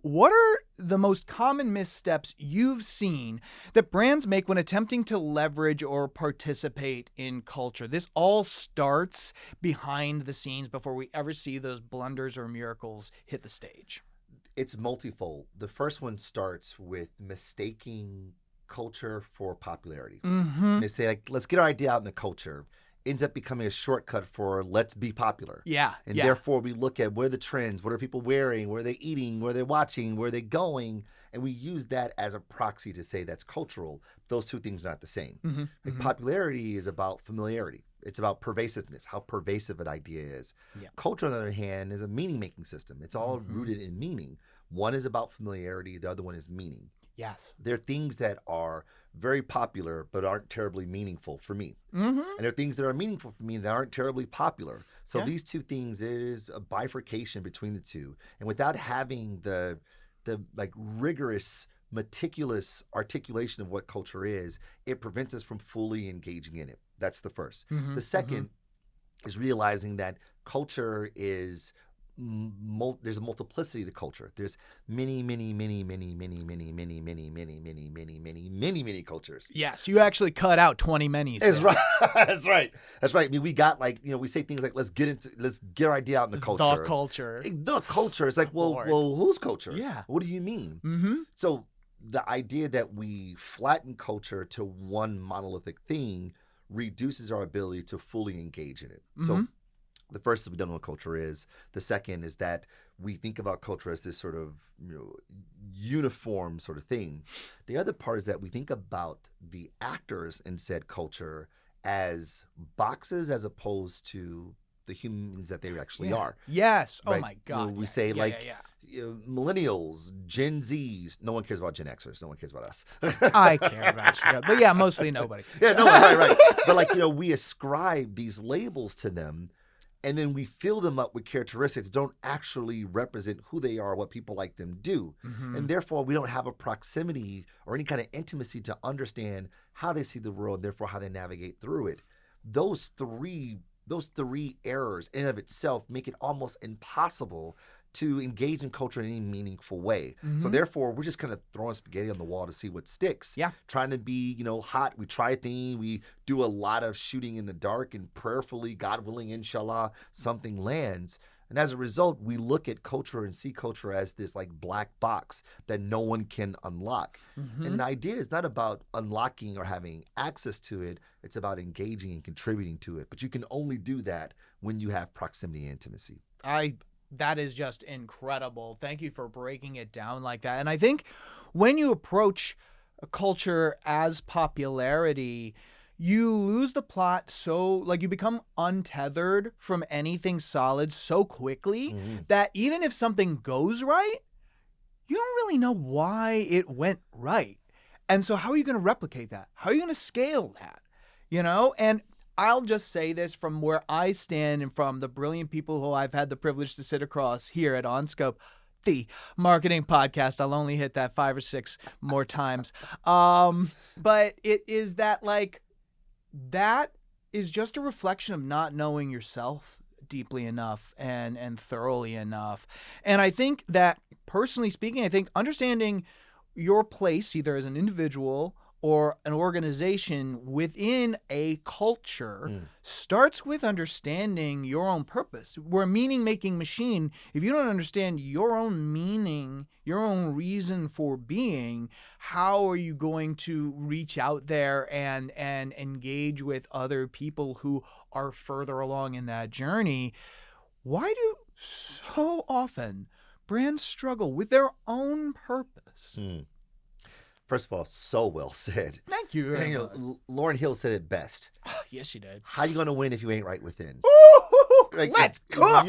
What are the most common missteps you've seen that brands make when attempting to leverage or participate in culture? This all starts behind the scenes before we ever see those blunders or miracles hit the stage. It's multifold. The first one starts with mistaking culture for popularity. Mm-hmm. They say, like, let's get our idea out in the culture. Ends up becoming a shortcut for let's be popular. Yeah. And therefore we look at what are the trends, what are people wearing, where are they eating, where are they watching, where are they going, and we use that as a proxy to say that's cultural. Those two things are not the same. Mm-hmm. Like, popularity is about familiarity. It's about pervasiveness, how pervasive an idea is. Yeah. Culture, on the other hand, is a meaning-making system. It's all rooted in meaning. One is about familiarity. The other one is meaning. Yes. There are things that are very popular but aren't terribly meaningful for me. Mm-hmm. And there are things that are meaningful for me that aren't terribly popular. So Yeah. these two things, there is a bifurcation between the two. And without having the like rigorous, meticulous articulation of what culture is, it prevents us from fully engaging in it. That's the first. Mm-hmm. The second is realizing that culture is there's a multiplicity to culture. There's many cultures. Yes, you actually cut out 20 menus. That's right. That's right. That's right. I mean, we got, like, we say things like, let's get our idea out in the culture. The culture. The culture. It's like, well, whose culture? Yeah. What do you mean? Mm-hmm. So the idea that we flatten culture to one monolithic thing reduces our ability to fully engage in it. So the first is we don't know what culture is. The second is that we think about culture as this sort of uniform sort of thing. The other part is that we think about the actors in said culture as boxes as opposed to the humans that they actually are. Yes. Right? Oh my God. We say millennials, Gen Zs. No one cares about Gen Xers. No one cares about us. I care about you, but yeah, mostly nobody. Yeah, no, right. But we ascribe these labels to them, and then we fill them up with characteristics that don't actually represent who they are, what people like them do. Mm-hmm. And therefore, we don't have a proximity or any kind of intimacy to understand how they see the world, and therefore how they navigate through it. Those three errors in and of itself make it almost impossible to engage in culture in any meaningful way. So therefore, we're just kind of throwing spaghetti on the wall to see what sticks. Yeah. Trying to be, hot. We try a thing. We do a lot of shooting in the dark, and prayerfully, God willing, inshallah, something lands. And as a result, we look at culture and see culture as this like black box that no one can unlock. And the idea is not about unlocking or having access to it. It's about engaging and contributing to it. But you can only do that when you have proximity and intimacy. That is just incredible. Thank you for breaking it down like that. And I think when you approach a culture as popularity, you lose the plot you become untethered from anything solid so quickly that even if something goes right, you don't really know why it went right. And so how are you going to replicate that? How are you going to scale that? And I'll just say this from where I stand and from the brilliant people who I've had the privilege to sit across here at OnScope, the marketing podcast. I'll only hit that 5 or 6 more times. But it is that that is just a reflection of not knowing yourself deeply enough and thoroughly enough. And I think that, personally speaking, I think understanding your place either as an individual or an organization within a culture starts with understanding your own purpose. We're a meaning-making machine. If you don't understand your own meaning, your own reason for being, how are you going to reach out there and engage with other people who are further along in that journey? Why do so often brands struggle with their own purpose? First of all, so well said. Thank you. And, Lauryn Hill said it best. Yes, she did. How you going to win if you ain't right within? Ooh, Like, let's cook.